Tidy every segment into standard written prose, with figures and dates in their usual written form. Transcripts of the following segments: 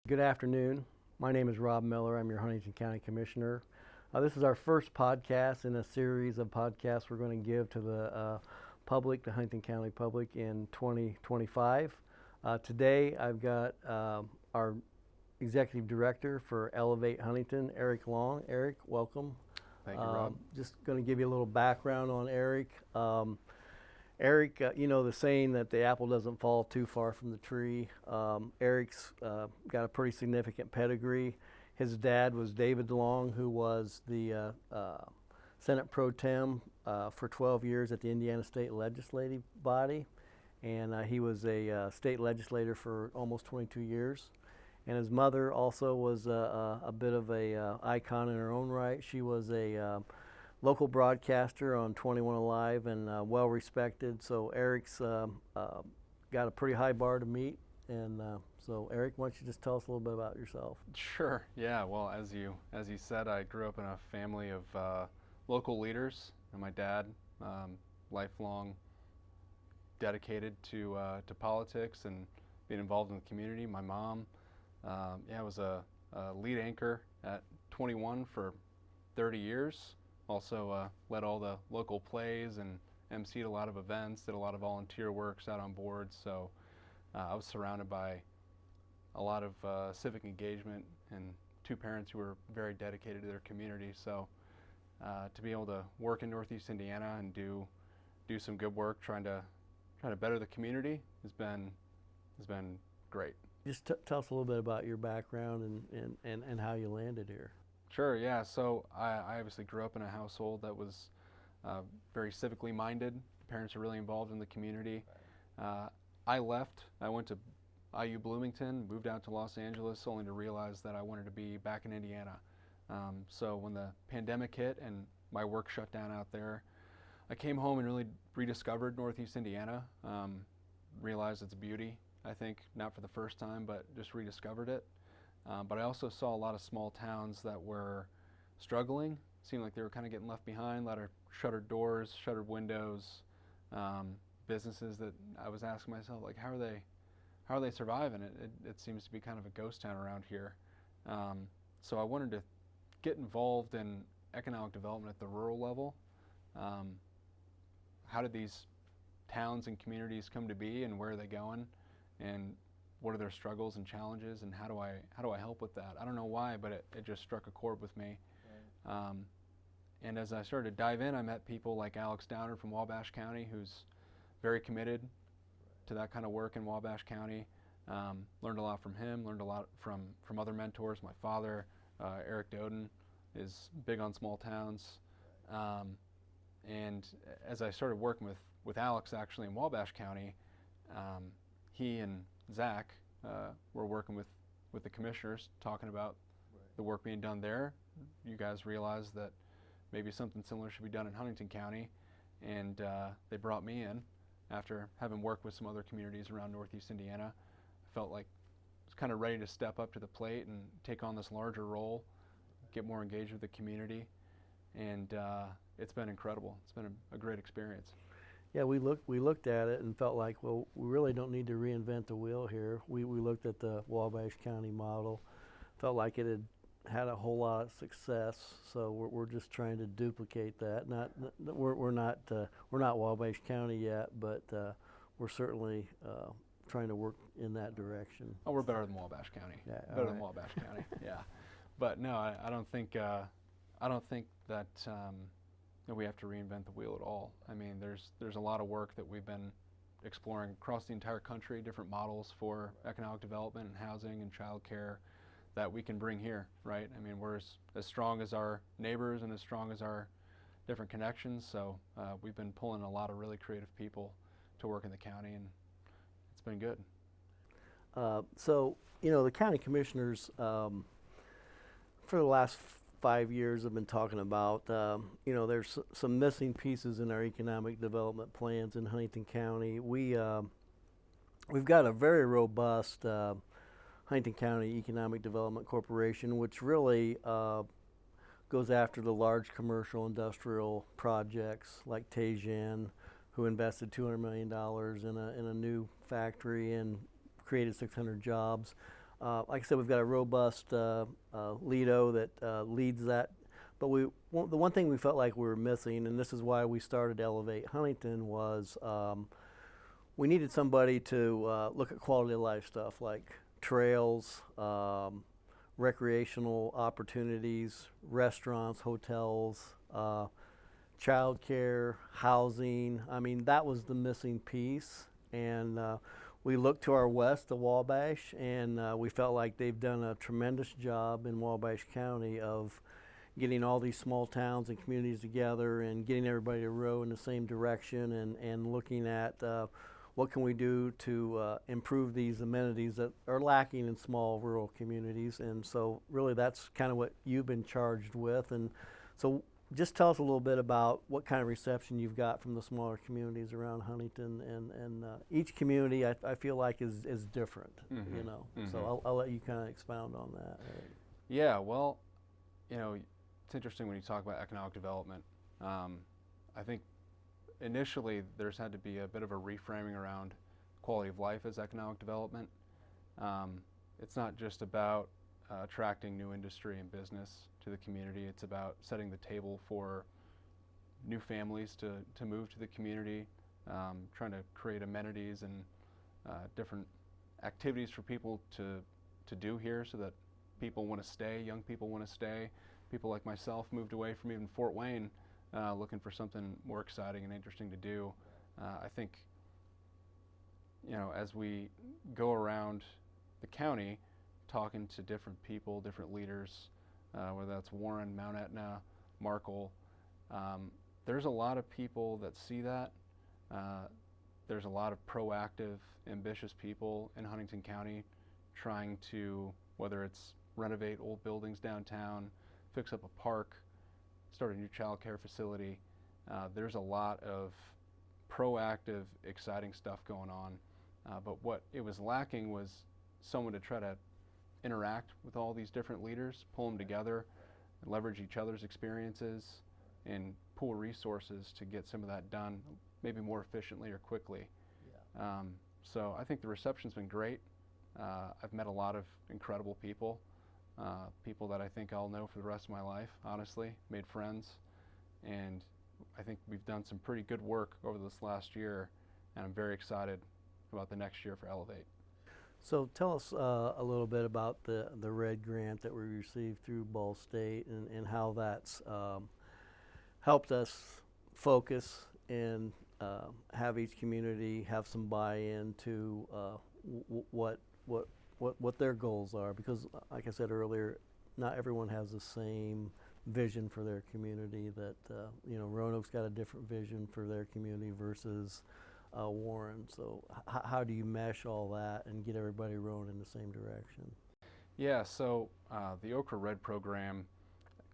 Good afternoon. My name is Rob Miller. I'm your Huntington County Commissioner. This is our first podcast in a series of podcasts we're going to give to the public, the Huntington County public, in 2025. Today I've got our Executive Director for Elevate Huntington, Erik Long. Erik, welcome. Thank you, Rob. Just going to give you a little background on Erik. Erik, you know the saying that the apple doesn't fall too far from the tree. Erik's got a pretty significant pedigree. His dad was David Long, who was the Senate Pro Tem for 12 years at the Indiana State Legislative Body, and he was a state legislator for almost 22 years. And his mother also was a bit of a icon in her own right. She was a local broadcaster on 21 Alive and well respected. So Erik's got a pretty high bar to meet. And so Erik, why don't you just tell us a little bit about yourself? Sure. Yeah. Well, as you said, I grew up in a family of local leaders, and my dad, lifelong dedicated to politics and being involved in the community. My mom, was a lead anchor at 21 for 30 years. Also led all the local plays and emceed a lot of events, did a lot of volunteer work, sat on boards. So I was surrounded by a lot of civic engagement and two parents who were very dedicated to their community. So to be able to work in Northeast Indiana and do some good work, trying to better the community has been great. Just tell us a little bit about your background and how you landed here. Sure, yeah. So I obviously grew up in a household that was very civically minded. Parents are really involved in the community. I left. I went to IU Bloomington, moved out to Los Angeles, only to realize that I wanted to be back in Indiana. So when the pandemic hit and my work shut down out there, I came home and really rediscovered Northeast Indiana. Realized its beauty, I think, not for the first time, but just rediscovered it. But I also saw a lot of small towns that were struggling. Seemed like they were kind of getting left behind. A lot of shuttered doors, shuttered windows, businesses that I was asking myself, like, how are they surviving? It seems to be kind of a ghost town around here. So I wanted to get involved in economic development at the rural level. How did these towns and communities come to be, and where are they going? And what are their struggles and challenges, and how do I help with that? I don't know why, but it just struck a chord with me. Right. And as I started to dive in, I met people like Alex Downer from Wabash County, who's very committed to that kind of work in Wabash County. Learned a lot from him, learned a lot from other mentors. My father, Erik Doden, is big on small towns. And as I started working with Alex actually in Wabash County, he and Zach were working with the commissioners, talking about the work being done there. You guys realized that maybe something similar should be done in Huntington County, and they brought me in after having worked with some other communities around Northeast Indiana. I felt like I was kind of ready to step up to the plate and take on this larger role, get more engaged with the community, and it's been incredible. It's been a great experience. Yeah, we looked at it and felt like, well, we really don't need to reinvent the wheel here. We looked at the Wabash County model, felt like it had a whole lot of success. So we're just trying to duplicate that. We're not Wabash County yet, but we're certainly trying to work in that direction. Oh, we're better than Wabash County. Yeah, better than Wabash County. Yeah, but no, I don't think that. We have to reinvent the wheel at all. I mean, there's a lot of work that we've been exploring across the entire country, different models for economic development and housing and childcare that we can bring here, right? I mean, we're as strong as our neighbors and as strong as our different connections. So we've been pulling a lot of really creative people to work in the county, and it's been good. So, you know, the county commissioners for the last 5 years have been talking about, there's some missing pieces in our economic development plans in Huntington County. We've got a very robust Huntington County Economic Development Corporation, which really goes after the large commercial industrial projects like Tejan, who invested $200 million in a new factory and created 600 jobs. like I said, we've got a robust Lido that leads that. But the one thing we felt like we were missing, and this is why we started Elevate Huntington, was we needed somebody to look at quality of life stuff like trails, recreational opportunities, restaurants, hotels, childcare, housing. I mean, that was the missing piece. And we looked to our west, to Wabash, and we felt like they've done a tremendous job in Wabash County of getting all these small towns and communities together and getting everybody to row in the same direction, and looking at what can we do to improve these amenities that are lacking in small rural communities. And so really that's kind of what you've been charged with. And so just tell us a little bit about what kind of reception you've got from the smaller communities around Huntington, and each community I feel like is different, Mm-hmm. you know. Mm-hmm. So I'll let you kind of expound on that. Yeah, well, it's interesting when you talk about economic development. I think initially there's had to be a bit of a reframing around quality of life as economic development. It's not just about attracting new industry and business to the community. It's about setting the table for new families to move to the community, trying to create amenities and different activities for people to do here so that people want to stay, young people want to stay. People like myself moved away from even Fort Wayne looking for something more exciting and interesting to do. I think, as we go around the county talking to different people, different leaders, whether that's Warren, Mount Etna, Markle, there's a lot of people that see that. There's a lot of proactive, ambitious people in Huntington County trying to, whether it's renovate old buildings downtown, fix up a park, start a new child care facility. There's a lot of proactive, exciting stuff going on. But what it was lacking was someone to try to interact with all these different leaders, pull them together, and leverage each other's experiences, and pool resources to get some of that done, maybe more efficiently or quickly. Yeah. So I think the reception's been great. I've met a lot of incredible people. People that I think I'll know for the rest of my life, honestly, made friends, and I think we've done some pretty good work over this last year, and I'm very excited about the next year for Elevate. So tell us a little bit about the RED grant that we received through Ball State, and how that's helped us focus and have each community have some buy-in to what their goals are, because like I said earlier, not everyone has the same vision for their community. That Roanoke's got a different vision for their community versus Warren. So how do you mesh all that and get everybody rowing in the same direction? Yeah, so the Okra Red program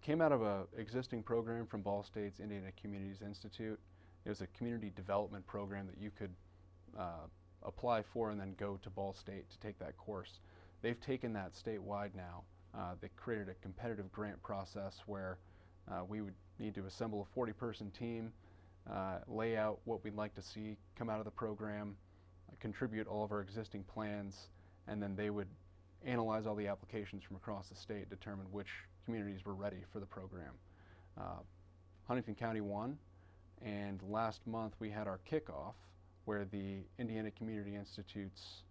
came out of an existing program from Ball State's Indiana Communities Institute. It was a community development program that you could apply for and then go to Ball State to take that course. They've taken that statewide now. They created a competitive grant process where we would need to assemble a 40-person team, lay out what we'd like to see come out of the program, contribute all of our existing plans, and then they would analyze all the applications from across the state, determine which communities were ready for the program. Huntington County won, and last month we had our kickoff where the Indiana Community Institute's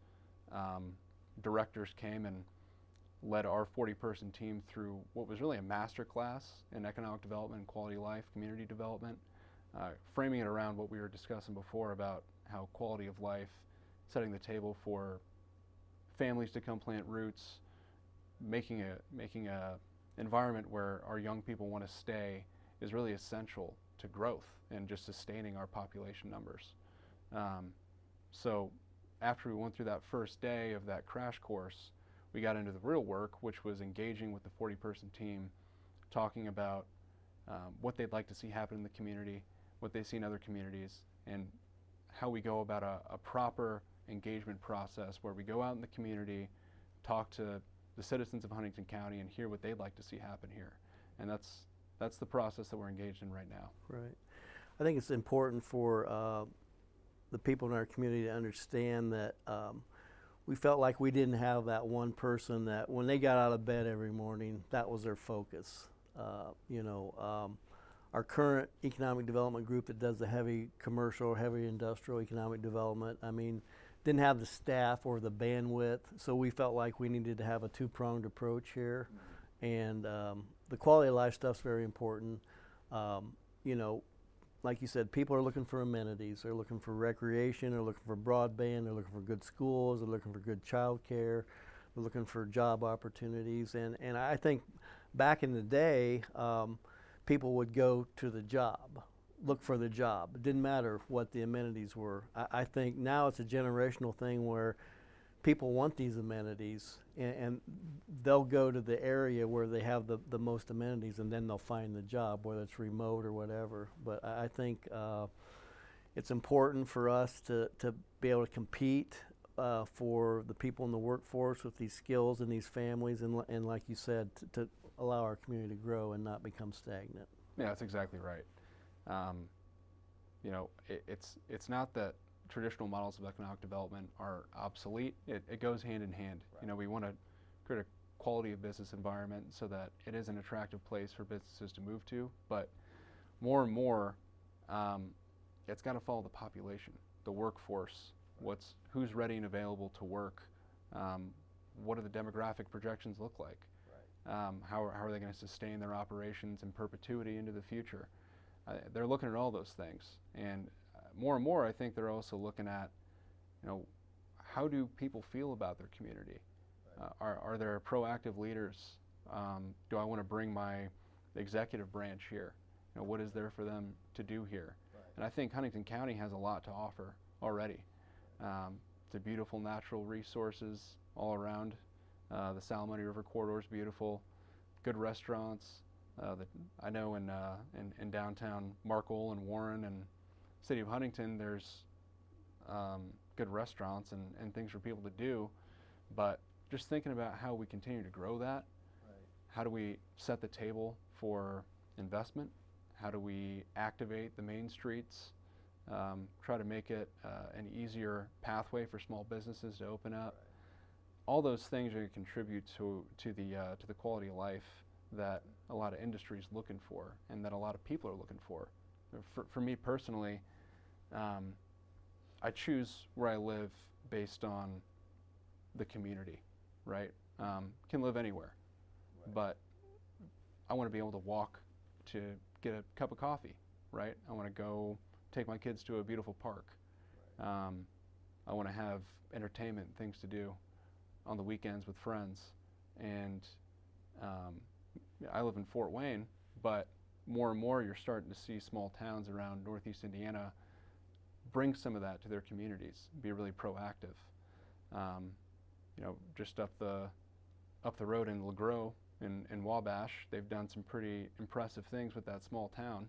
directors came and led our 40-person team through what was really a master class in economic development, quality of life, community development, framing it around what we were discussing before about how quality of life, setting the table for families to come plant roots, making a environment where our young people want to stay is really essential to growth and just sustaining our population numbers. So after we went through that first day of that crash course, we got into the real work, which was engaging with the 40-person team, talking about what they'd like to see happen in the community, what they see in other communities, and how we go about a proper engagement process where we go out in the community, talk to the citizens of Huntington County, and hear what they'd like to see happen here. And that's the process that we're engaged in right now. Right. I think it's important for the people in our community to understand that we felt like we didn't have that one person that when they got out of bed every morning, that was their focus. Our current economic development group that does the heavy commercial, heavy industrial economic development, I mean, didn't have the staff or the bandwidth, so we felt like we needed to have a two-pronged approach here. And the quality of life stuff's very important. Like you said, people are looking for amenities. They're looking for recreation. They're looking for broadband. They're looking for good schools. They're looking for good child care. They're looking for job opportunities. And I think back in the day, people would go to the job, look for the job. It didn't matter what the amenities were. I think now it's a generational thing where people want these amenities, and they'll go to the area where they have the most amenities, and then they'll find the job, whether it's remote or whatever. But I think it's important for us to be able to compete for the people in the workforce with these skills and these families, and like you said, to allow our community to grow and not become stagnant. Yeah, that's exactly right. It's not that traditional models of economic development are obsolete. It goes hand in hand. Right. We want to create a quality of business environment so that it is an attractive place for businesses to move to, but more and more, it's got to follow the population, the workforce, who's ready and available to work, what do the demographic projections look like, how are they going to sustain their operations in perpetuity into the future. They're looking at all those things, and more, I think they're also looking at, how do people feel about their community? Are there proactive leaders? Do I want to bring my executive branch here? What is there for them to do here? Right. And I think Huntington County has a lot to offer already. The beautiful natural resources all around. The Salamone River corridor is beautiful. Good restaurants. I know in downtown Markle and Warren and City of Huntington, there's good restaurants and things for people to do, but just thinking about how we continue to grow that, how do we set the table for investment, how do we activate the main streets, try to make it an easier pathway for small businesses to open up. All those things are going to contribute to the quality of life that a lot of industry is looking for and that a lot of people are looking for. For me personally, I choose where I live based on the community, right? Can live anywhere, but I want to be able to walk to get a cup of coffee, right? I want to go take my kids to a beautiful park. I want to have entertainment and things to do on the weekends with friends. And I live in Fort Wayne, but more and more you're starting to see small towns around Northeast Indiana bring some of that to their communities, be really proactive. Just up the road in LeGros in Wabash, they've done some pretty impressive things with that small town.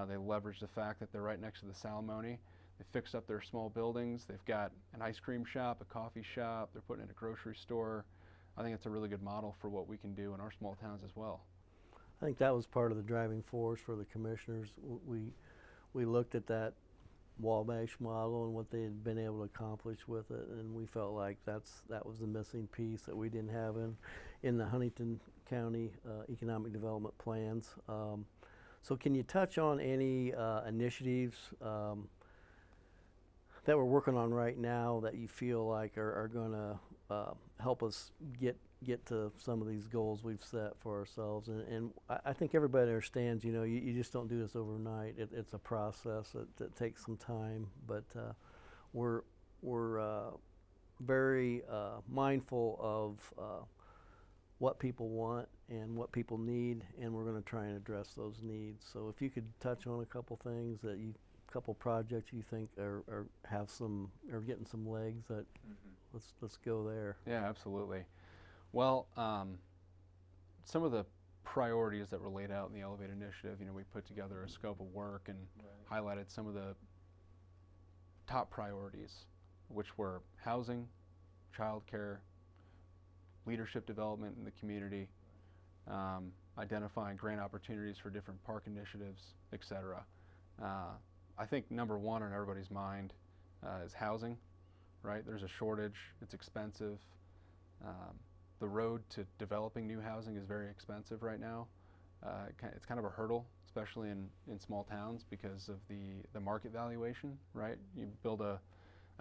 They leverage the fact that they're right next to the Salamone. They fixed up their small buildings. They've got an ice cream shop, a coffee shop. They're putting in a grocery store. I think it's a really good model for what we can do in our small towns as well. I think that was part of the driving force for the commissioners. We looked at that Wabash model and what they had been able to accomplish with it, and we felt like that was the missing piece that we didn't have in the Huntington County economic development plans. So can you touch on any initiatives that we're working on right now that you feel like are going to help us get to some of these goals we've set for ourselves? And I think everybody understands, you just don't do this overnight. It's a process that takes some time, but we're very mindful of what people want and what people need, and we're going to try and address those needs. So if you could touch on a couple things couple projects you think are getting some legs, that let's go there. Yeah, absolutely. Well, some of the priorities that were laid out in the Elevate initiative, we put together a scope of work and highlighted some of the top priorities, which were housing, childcare, leadership development in the community, identifying grant opportunities for different park initiatives, etc. I think number one on everybody's mind is housing, right? There's a shortage. It's expensive. The road to developing new housing is very expensive right now. It's kind of a hurdle, especially in small towns, because of the market valuation, right? You build a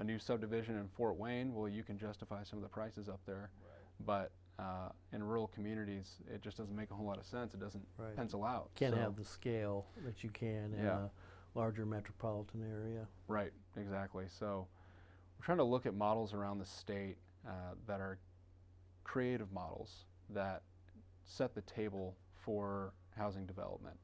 new subdivision in Fort Wayne, well, you can justify some of the prices up there. But in rural communities, it just doesn't make a whole lot of sense. It doesn't pencil out. Can't have the scale that you can in a larger metropolitan area. Right, exactly. So we're trying to look at models around the state that are creative models that set the table for housing development.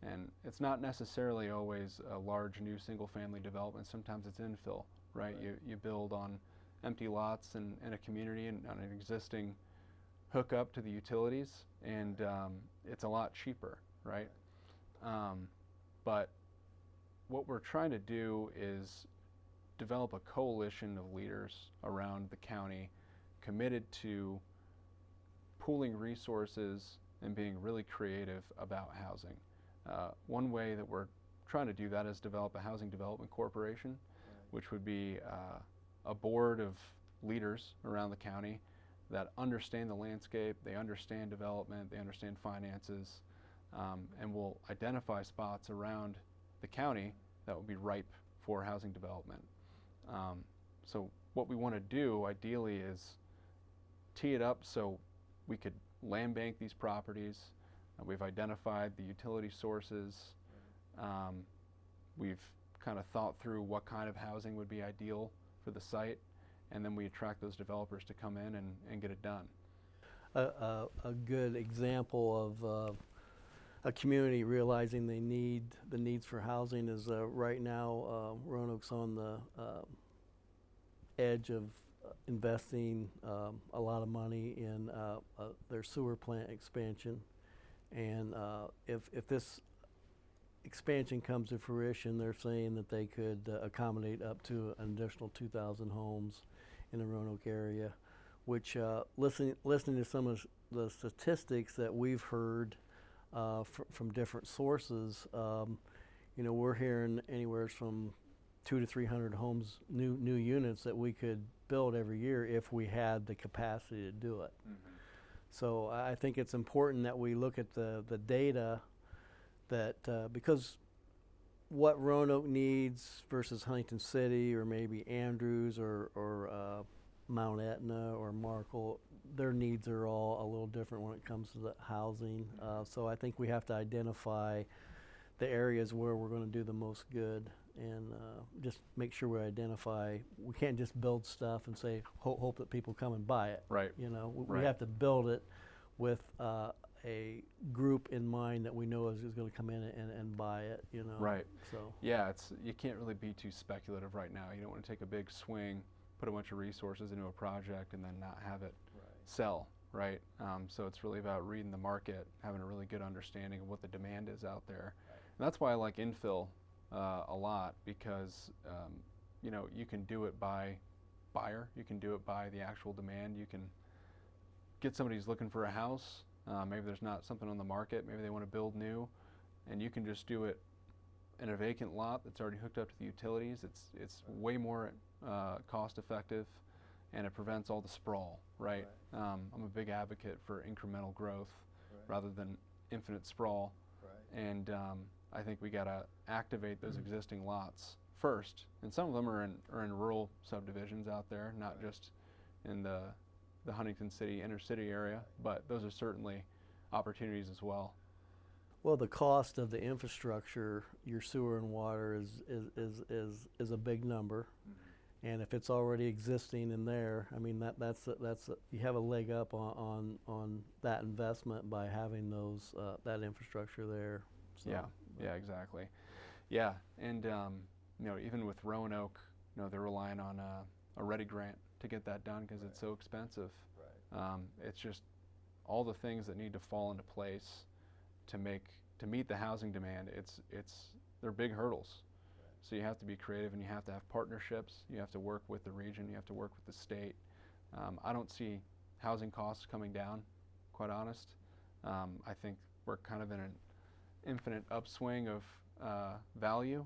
And it's not necessarily always a large new single-family development. Sometimes it's infill, right? You build on empty lots in a community and on an existing hookup to the utilities, and it's a lot cheaper, right? But what we're trying to do is develop a coalition of leaders around the county committed to pooling resources and being really creative about housing. One way that we're trying to do that is develop a housing development corporation, which would be a board of leaders around the county that understand the landscape, they understand development, they understand finances, and will identify spots around the county that will be ripe for housing development. So what we want to do ideally is tee it up so we could land bank these properties. We've identified the utility sources. We've kind of thought through what kind of housing would be ideal for the site, and then we attract those developers to come in and get it done. A good example of a community realizing the needs for housing is right now Roanoke's on the edge of investing a lot of money in their sewer plant expansion, and if this expansion comes to fruition, they're saying that they could accommodate up to an additional 2,000 homes in the Roanoke area, which listening to some of the statistics that we've heard from different sources, we're hearing anywhere from 200 to 300 homes, new units that we could build every year if we had the capacity to do it. Mm-hmm. So I think it's important that we look at the data that because what Roanoke needs versus Huntington City or maybe Andrews or Mount Etna or Markle, their needs are all a little different when it comes to the housing. So I think we have to identify the areas where we're going to do the most good, and just make sure we identify. We can't just build stuff and say hope that people come and buy it. Right. We have to build it with a group in mind that we know is going to come in and buy it. Right. So yeah, you can't really be too speculative right now. You don't want to take a big swing, put a bunch of resources into a project, and then not have it sell. Right. So it's really about reading the market, having a really good understanding of what the demand is out there. And that's why I like infill a lot, because you can do it by buyer, you can do it by the actual demand. You can get somebody who's looking for a house. Maybe there's not something on the market. Maybe they want to build new, and you can just do it in a vacant lot that's already hooked up to the utilities. It's way more cost effective, and it prevents all the sprawl. Right. I'm a big advocate for incremental growth rather than infinite sprawl. And I think we got to activate those existing lots first, and some of them are in rural subdivisions out there, not just in the Huntington City inner city area, but those are certainly opportunities as well. Well, the cost of the infrastructure, your sewer and water, is a big number, and if it's already existing in there, I mean that's you have a leg up on that investment by having those that infrastructure there. So, yeah, exactly. Yeah, and even with Roanoke, they're relying on a READY grant to get that done because it's so expensive. It's just all the things that need to fall into place to meet the housing demand. They're big hurdles. So you have to be creative, and you have to have partnerships. You have to work with the region. You have to work with the state. I don't see housing costs coming down, quite honest. I think we're kind of in an infinite upswing of value.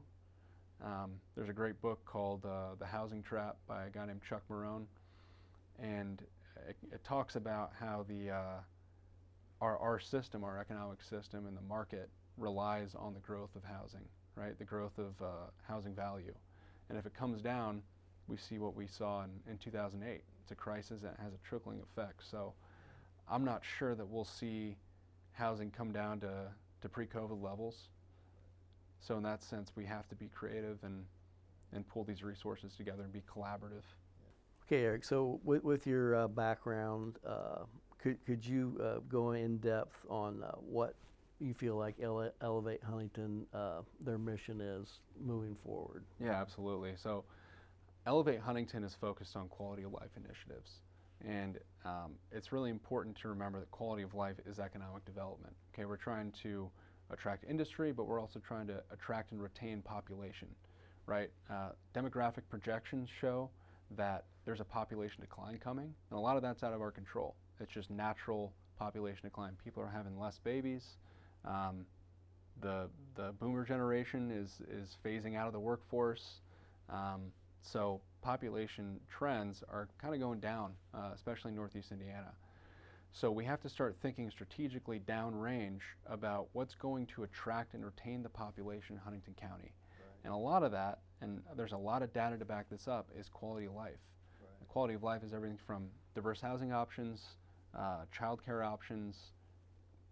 There's a great book called The Housing Trap by a guy named Chuck Marone, and it talks about how our system, our economic system, and the market relies on the growth of housing, right? The growth of housing value, and if it comes down, we see what we saw in 2008. It's a crisis that has a trickling effect. So I'm not sure that we'll see housing come down to pre-COVID levels. So in that sense, we have to be creative and pull these resources together and be collaborative. Okay, Eric, so with your background, could you go in depth on what you feel like Elevate Huntington, their mission is moving forward? Yeah, absolutely. So Elevate Huntington is focused on quality of life initiatives. And it's really important to remember that quality of life is economic development. Okay, we're trying to attract industry, but we're also trying to attract and retain population, right? Demographic projections show that there's a population decline coming, and a lot of that's out of our control. It's just natural population decline. People are having less babies. The boomer generation is phasing out of the workforce. So population trends are kind of going down, especially in Northeast Indiana. So we have to start thinking strategically downrange about what's going to attract and retain the population in Huntington County. Right. And a lot of that, and there's a lot of data to back this up, is quality of life. Right. The quality of life is everything from diverse housing options, childcare options,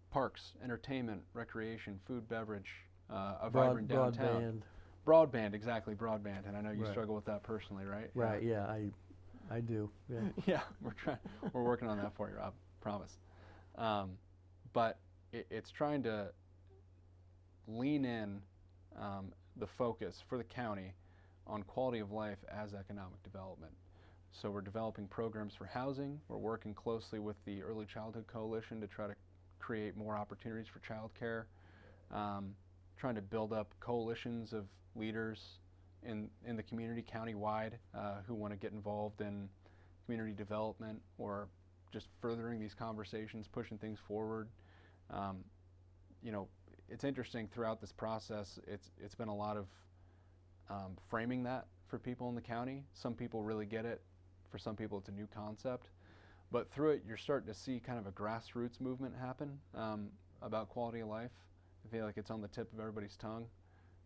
parks, entertainment, recreation, food, beverage, a vibrant downtown. Broadband, exactly, broadband. And I know you struggle with that personally, right? Right, yeah, I do. Yeah, yeah, we're working on that for you, Rob. Promise. But it's trying to lean in the focus for the county on quality of life as economic development. So we're developing programs for housing. We're working closely with the Early Childhood Coalition to try to create more opportunities for childcare. Trying to build up coalitions of leaders in the community countywide who want to get involved in community development or just furthering these conversations, pushing things forward. You know, it's interesting throughout this process, it's been a lot of framing that for people in the county. Some people really get it. For some people, it's a new concept. But through it, you're starting to see kind of a grassroots movement happen about quality of life. I feel like it's on the tip of everybody's tongue.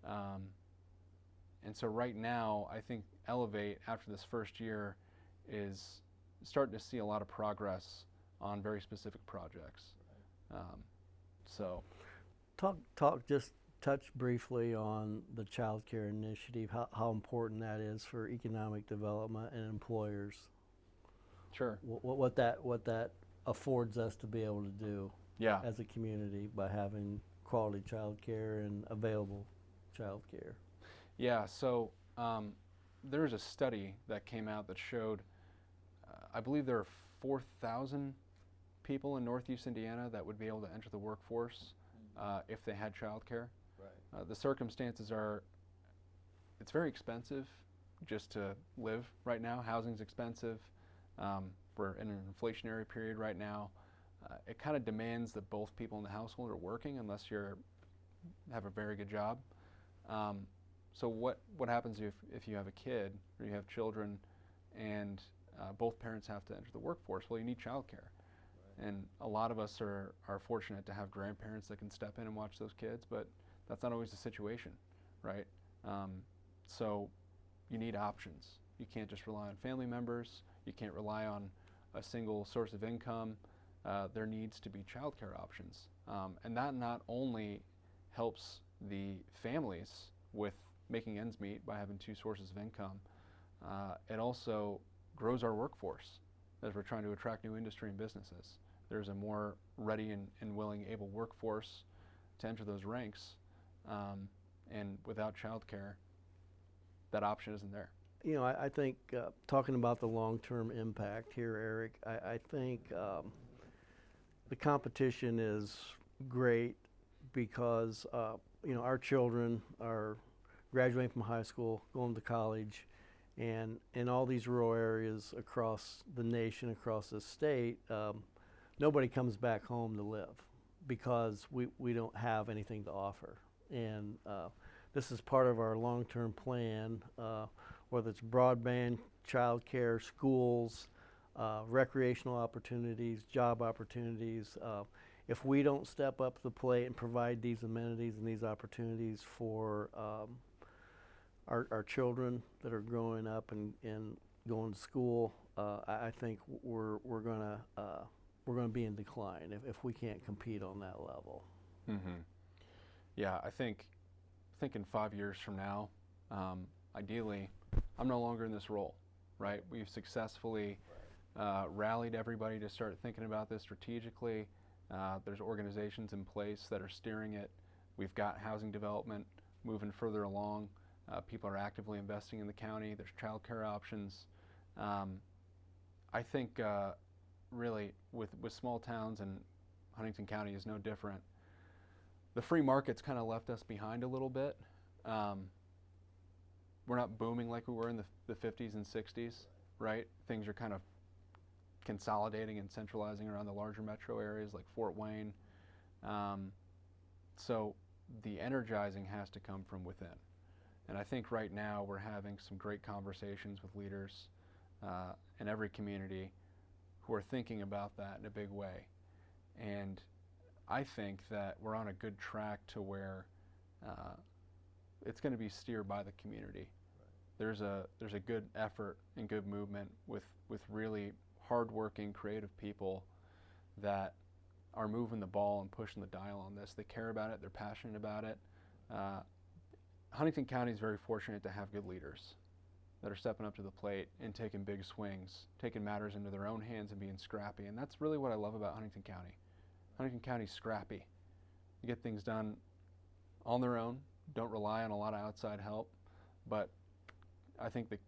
And so right now, I think Elevate, after this first year, is starting to see a lot of progress on very specific projects. So, just touch briefly on the child care initiative, how important that is for economic development and employers. Sure. What that affords us to be able to do as a community by having quality child care and available child care. Yeah, so there's a study that came out that showed, I believe there are 4,000 people in Northeast Indiana that would be able to enter the workforce if they had child care. Right. The circumstances are, it's very expensive just to live right now. Housing's expensive. We're in an inflationary period right now. It kind of demands that both people in the household are working unless you have a very good job. So what happens if you have a kid or you have children and both parents have to enter the workforce? Well, you need childcare. Right. And a lot of us are fortunate to have grandparents that can step in and watch those kids, but that's not always the situation, right? So you need options. You can't just rely on family members. You can't rely on a single source of income. There needs to be childcare options. And that not only helps the families with making ends meet by having two sources of income, it also grows our workforce as we're trying to attract new industry and businesses. There's a more ready and willing, able workforce to enter those ranks. And without childcare, that option isn't there. You know, I think talking about the long-term impact here, Eric, I think the competition is great because, you know, our children are graduating from high school, going to college, and in all these rural areas across the nation, across the state, nobody comes back home to live because we don't have anything to offer. And this is part of our long-term plan, whether it's broadband, childcare, schools, recreational opportunities, job opportunities. If we don't step up to the plate and provide these amenities and these opportunities for our children that are growing up and going to school, I think we're gonna be in decline if we can't compete on that level. Mm-hmm. Yeah, I think in 5 years from now, ideally, I'm no longer in this role, right? We've successfully rallied everybody to start thinking about this strategically. There's organizations in place that are steering it. We've got housing development moving further along. People are actively investing in the county. There's childcare options. I think really with small towns, and Huntington County is no different, the free market's kind of left us behind a little bit. We're not booming like we were in the 50s and 60s, right? Things are kind of consolidating and centralizing around the larger metro areas like Fort Wayne. So the energizing has to come from within. And I think right now we're having some great conversations with leaders in every community who are thinking about that in a big way. And I think that we're on a good track to where it's going to be steered by the community. There's a good effort and good movement with really hardworking, creative people that are moving the ball and pushing the dial on this. They care about it. They're passionate about it. Huntington County is very fortunate to have good leaders that are stepping up to the plate and taking big swings, taking matters into their own hands and being scrappy. And that's really what I love about Huntington County. Huntington County's scrappy. You get things done on their own, don't rely on a lot of outside help. But I think that,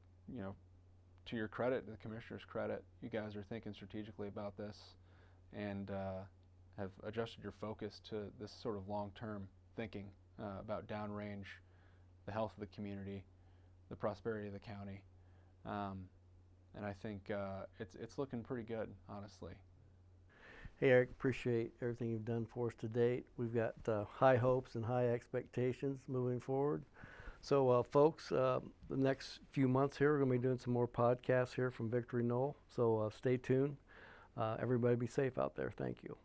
to your credit, the commissioner's credit, you guys are thinking strategically about this and have adjusted your focus to this sort of long-term thinking about downrange, the health of the community, the prosperity of the county. And I think it's looking pretty good, honestly. Hey, Eric, appreciate everything you've done for us to date. We've got high hopes and high expectations moving forward. So, folks, the next few months here, we're going to be doing some more podcasts here from Victory Knoll. So, stay tuned. Everybody be safe out there. Thank you.